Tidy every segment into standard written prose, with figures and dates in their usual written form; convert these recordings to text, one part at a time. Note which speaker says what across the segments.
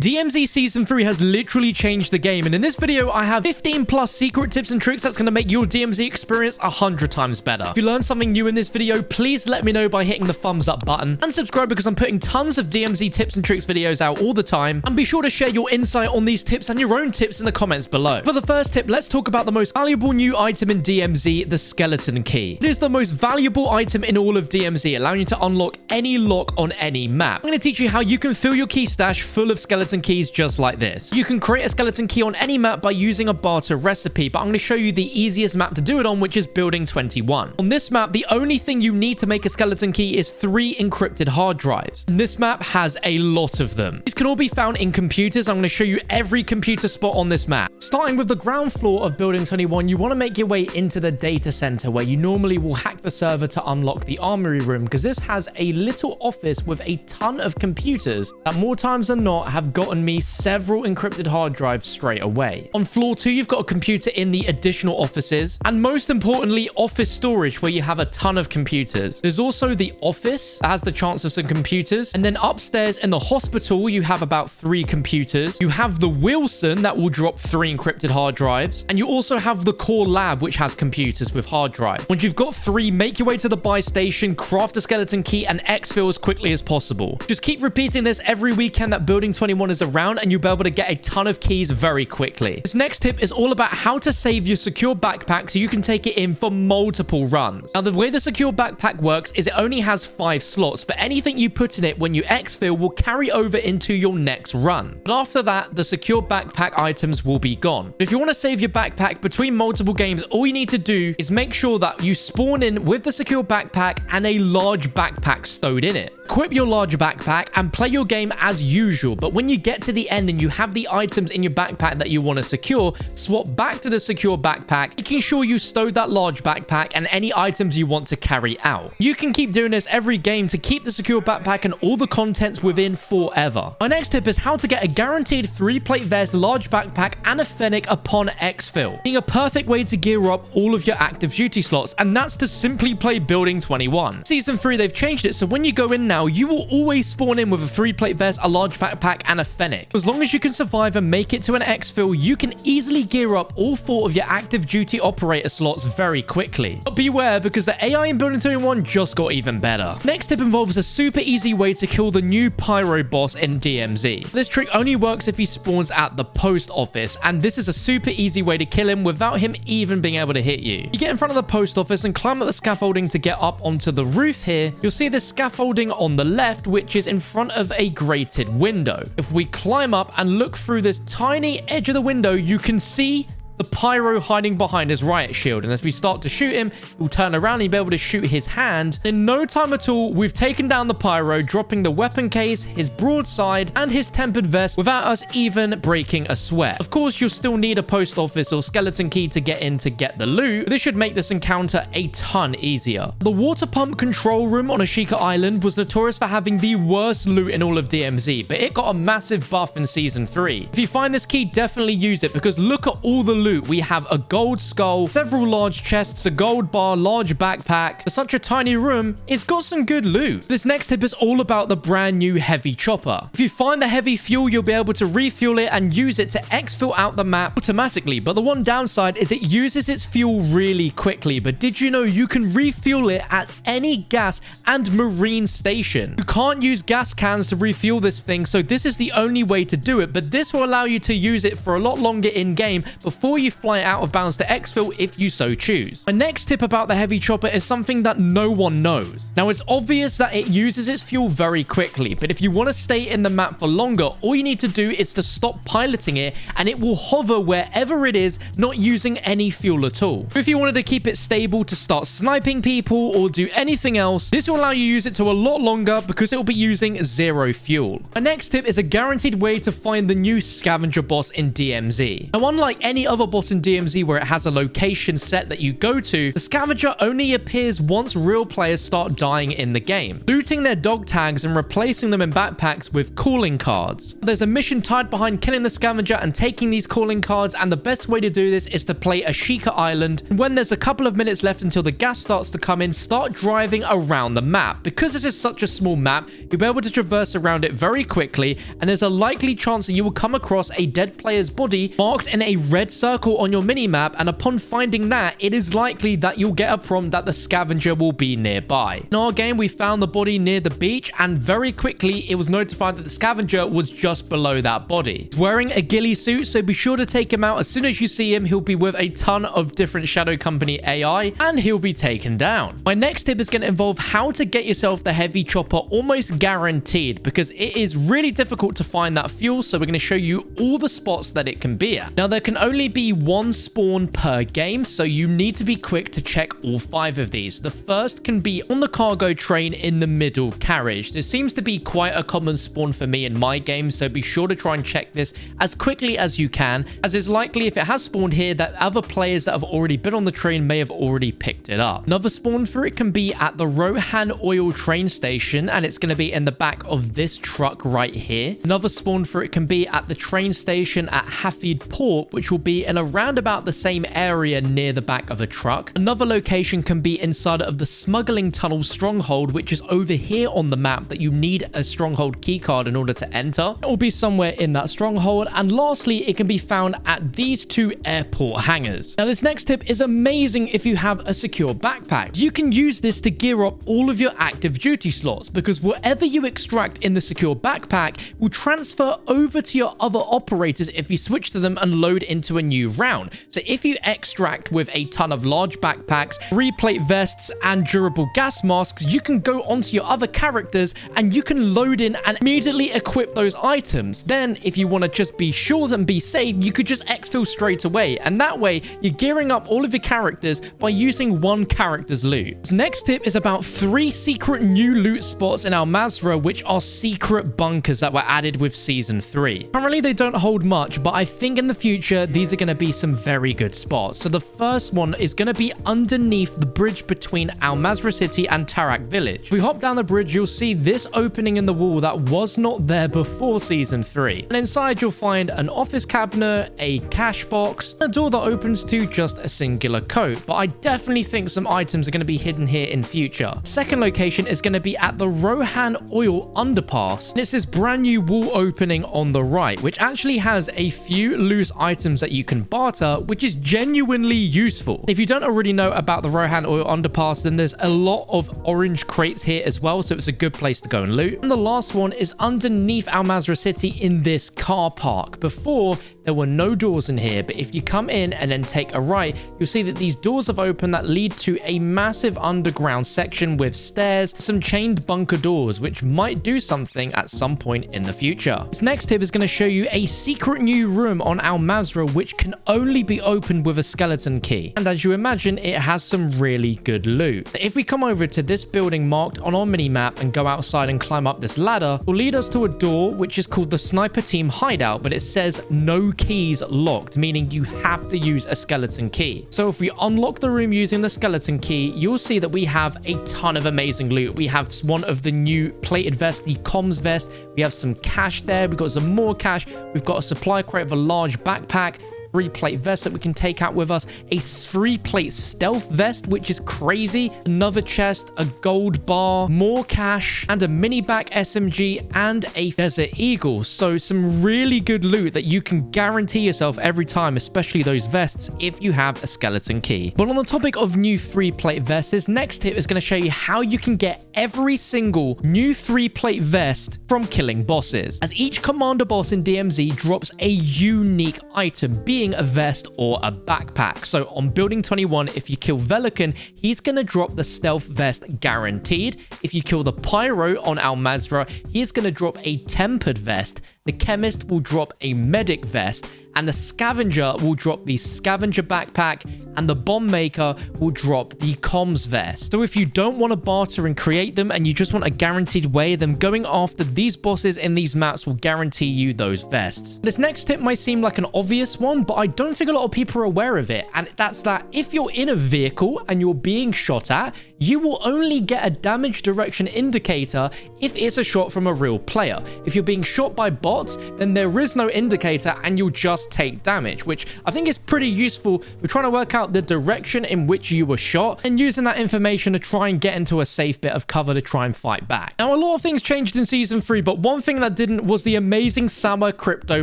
Speaker 1: DMZ Season 3 has literally changed the game, and in this video, I have 15 plus secret tips and tricks that's going to make your DMZ experience 100 times better. If you learned something new in this video, please let me know by hitting the thumbs up button, and subscribe because I'm putting tons of DMZ tips and tricks videos out all the time, and be sure to share your insight on these tips and your own tips in the comments below. For the first tip, let's talk about the most valuable new item in DMZ, the skeleton key. It is the most valuable item in all of DMZ, allowing you to unlock any lock on any map. I'm going to teach you how you can fill your key stash full of skeleton keys just like this. You can create a skeleton key on any map by using a barter recipe, but I'm going to show you the easiest map to do it on, which is Building 21. On this map, the only thing you need to make a skeleton key is 3 encrypted hard drives. And this map has a lot of them. These can all be found in computers. I'm going to show you every computer spot on this map. Starting with the ground floor of Building 21, you want to make your way into the data center, where you normally will hack the server to unlock the armory room, because this has a little office with a ton of computers that more times than not have gotten me several encrypted hard drives straight away. On floor 2, you've got a computer in the additional offices, and most importantly, office storage, where you have a ton of computers. There's also the office that has the chance of some computers, and then upstairs in the hospital, you have about 3 computers. You have the Wilson that will drop 3 encrypted hard drives, and you also have the core lab, which has computers with hard drive. Once you've got 3, make your way to the buy station, craft a skeleton key, and exfil as quickly as possible. Just keep repeating this every weekend that Building 21 is around, and you'll be able to get a ton of keys very quickly. This next tip is all about how to save your secure backpack so you can take it in for multiple runs. Now, the way the secure backpack works is it only has 5 slots, but anything you put in it when you exfil will carry over into your next run. But after that, the secure backpack items will be gone. If you want to save your backpack between multiple games, all you need to do is make sure that you spawn in with the secure backpack and a large backpack stowed in it. Equip your large backpack and play your game as usual, but when you get to the end and you have the items in your backpack that you want to secure, swap back to the secure backpack, making sure you stowed that large backpack and any items you want to carry out. You can keep doing this every game to keep the secure backpack and all the contents within forever. My next tip is how to get a guaranteed 3-plate vest, large backpack, and a fennec upon exfil, being a perfect way to gear up all of your active duty slots, and that's to simply play Building 21. Season 3, they've changed it, so when you go in now, you will always spawn in with a 3-plate vest, a large backpack, and a fennec. As long as you can survive and make it to an exfil, you can easily gear up all 4 of your active duty operator slots very quickly. But beware, because the AI in Building 21 just got even better. Next tip involves a super easy way to kill the new pyro boss in DMZ. This trick only works if he spawns at the post office, and this is a super easy way to kill him without him even being able to hit you. You get in front of the post office and climb up the scaffolding to get up onto the roof here. You'll see this scaffolding on the left, which is in front of a grated window. If we climb up and look through this tiny edge of the window, you can see the pyro hiding behind his riot shield, and as we start to shoot him, we'll turn around and he'll be able to shoot his hand. In no time at all, we've taken down the pyro, dropping the weapon case, his broadside, and his tempered vest without us even breaking a sweat. Of course, you'll still need a post office or skeleton key to get in to get the loot, but this should make this encounter a ton easier. The water pump control room on Ashika Island was notorious for having the worst loot in all of DMZ, but it got a massive buff in Season 3. If you find this key, definitely use it, because look at all the loot. We have a gold skull, several large chests, a gold bar, large backpack. For such a tiny room, it's got some good loot. This next tip is all about the brand new heavy chopper. If you find the heavy fuel, you'll be able to refuel it and use it to exfil out the map automatically. But the one downside is it uses its fuel really quickly. But did you know you can refuel it at any gas and marine station? You can't use gas cans to refuel this thing, so this is the only way to do it. But this will allow you to use it for a lot longer in game before you fly out of bounds to exfil if you so choose. My next tip about the heavy chopper is something that no one knows. Now, it's obvious that it uses its fuel very quickly, but if you want to stay in the map for longer, all you need to do is to stop piloting it, and it will hover wherever it is, not using any fuel at all. If you wanted to keep it stable to start sniping people or do anything else, this will allow you to use it to a lot longer because it will be using 0 fuel. My next tip is a guaranteed way to find the new scavenger boss in DMZ. Now, unlike any other boss in DMZ where it has a location set that you go to, the scavenger only appears once real players start dying in the game, looting their dog tags and replacing them in backpacks with calling cards. There's a mission tied behind killing the scavenger and taking these calling cards, and the best way to do this is to play Ashika Island. And when there's a couple of minutes left until the gas starts to come in, start driving around the map. Because this is such a small map, you'll be able to traverse around it very quickly, and there's a likely chance that you will come across a dead player's body marked in a red circle on your minimap, and upon finding that, it is likely that you'll get a prompt that the scavenger will be nearby. In our game, we found the body near the beach, and very quickly it was notified that the scavenger was just below that body. He's wearing a ghillie suit, so be sure to take him out. As soon as you see him, he'll be with a ton of different Shadow Company AI, and he'll be taken down. My next tip is going to involve how to get yourself the heavy chopper almost guaranteed, because it is really difficult to find that fuel, so we're going to show you all the spots that it can be at. Now, there can only be one spawn per game, so you need to be quick to check all 5 of these. The first can be on the cargo train in the middle carriage. This seems to be quite a common spawn for me in my game, so be sure to try and check this as quickly as you can, as it's likely if it has spawned here that other players that have already been on the train may have already picked it up. Another spawn for it can be at the Rohan Oil train station, and it's going to be in the back of this truck right here. Another spawn for it can be at the train station at Hafid Port, which will be in around about the same area near the back of a truck. Another location can be inside of the smuggling tunnel stronghold, which is over here on the map, that you need a stronghold keycard in order to enter. It will be somewhere in that stronghold. And lastly, it can be found at these 2 airport hangars. Now, this next tip is amazing if you have a secure backpack. You can use this to gear up all of your active duty slots, because whatever you extract in the secure backpack will transfer over to your other operators if you switch to them and load into a new round. So if you extract with a ton of large backpacks, 3-plate vests, and durable gas masks, you can go onto your other characters and you can load in and immediately equip those items. Then, if you want to just be sure and be safe, you could just exfil straight away, and that way you're gearing up all of your characters by using one character's loot. This next tip is about 3 secret new loot spots in Al Mazrah, which are secret bunkers that were added with Season 3. Currently, they don't hold much, but I think in the future, these are going to be some very good spots. So the first one is going to be underneath the bridge between Al Mazrah City and Tarak Village. If we hop down the bridge, you'll see this opening in the wall that was not there before Season 3. And inside, you'll find an office cabinet, a cash box, and a door that opens to just a singular coat. But I definitely think some items are going to be hidden here in future. Second location is going to be at the Rohan Oil underpass. And it's this brand new wall opening on the right, which actually has a few loose items that you can barter, which is genuinely useful. If you don't already know about the Rohan Oil underpass, then there's a lot of orange crates here as well, so it's a good place to go and loot. And the last one is underneath Al Mazrah City in this car park. Before, there were no doors in here, but if you come in and then take a right, you'll see that these doors have opened that lead to a massive underground section with stairs, some chained bunker doors, which might do something at some point in the future. This next tip is going to show you a secret new room on Al Mazrah, which can only be opened with a skeleton key. And as you imagine, it has some really good loot. If we come over to this building marked on our mini-map and go outside and climb up this ladder, will lead us to a door which is called the Sniper Team Hideout, but it says no keys locked, meaning you have to use a skeleton key. So if we unlock the room using the skeleton key, you'll see that we have a ton of amazing loot. We have one of the new plated vests, the comms vest. We have some cash there. We've got some more cash. We've got a supply crate of a large backpack, 3-plate vest that we can take out with us, a 3-plate stealth vest, which is crazy, another chest, a gold bar, more cash, and a mini back SMG, and a Desert Eagle. So some really good loot that you can guarantee yourself every time, especially those vests, if you have a skeleton key. But on the topic of new 3-plate vests, this next tip is going to show you how you can get every single new 3-plate vest from killing bosses, as each commander boss in DMZ drops a unique item, being a vest or a backpack. So on building 21, if you kill Velikan, he's going to drop the stealth vest guaranteed. If you kill the Pyro on Al Mazrah, he's going to drop a tempered vest. the chemist will drop a medic vest, and the scavenger will drop the scavenger backpack, and the bomb maker will drop the comms vest. So if you don't want to barter and create them and you just want a guaranteed way, then going after these bosses in these maps will guarantee you those vests. This next tip might seem like an obvious one, but I don't think a lot of people are aware of it, and that's that if you're in a vehicle and you're being shot at, you will only get a damage direction indicator if it's a shot from a real player. If you're being shot by bots, then there is no indicator and you'll just take damage, which I think is pretty useful for trying to work out the direction in which you were shot and using that information to try and get into a safe bit of cover to try and fight back. Now, a lot of things changed in Season 3, but one thing that didn't was the amazing summer crypto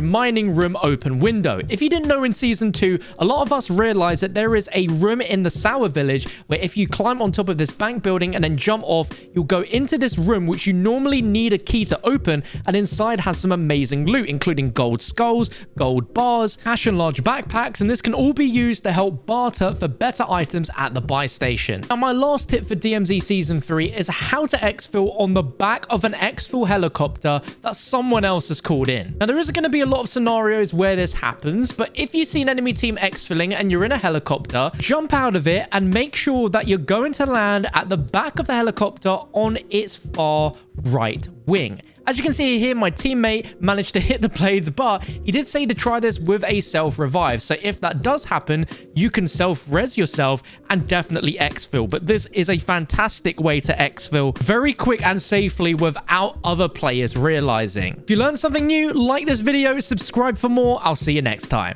Speaker 1: mining room open window. If you didn't know, in Season 2, a lot of us realized that there is a room in the Sour Village where if you climb on top of this bank building and then jump off, you'll go into this room which you normally need a key to open, and inside has some amazing loot, including gold skulls, gold bars, cash and large backpacks, and this can all be used to help barter for better items at the buy station. Now, my last tip for DMZ Season 3 is how to exfil on the back of an exfil helicopter that someone else has called in. Now, there is going to be a lot of scenarios where this happens, but if you see an enemy team exfilling and you're in a helicopter, jump out of it and make sure that you're going to land at the back of the helicopter on its far right wing. As you can see here, my teammate managed to hit the blades, but he did say to try this with a self-revive. So if that does happen, you can self-res yourself and definitely exfil. But this is a fantastic way to exfil very quick and safely without other players realizing. If you learned something new, like this video, subscribe for more. I'll see you next time.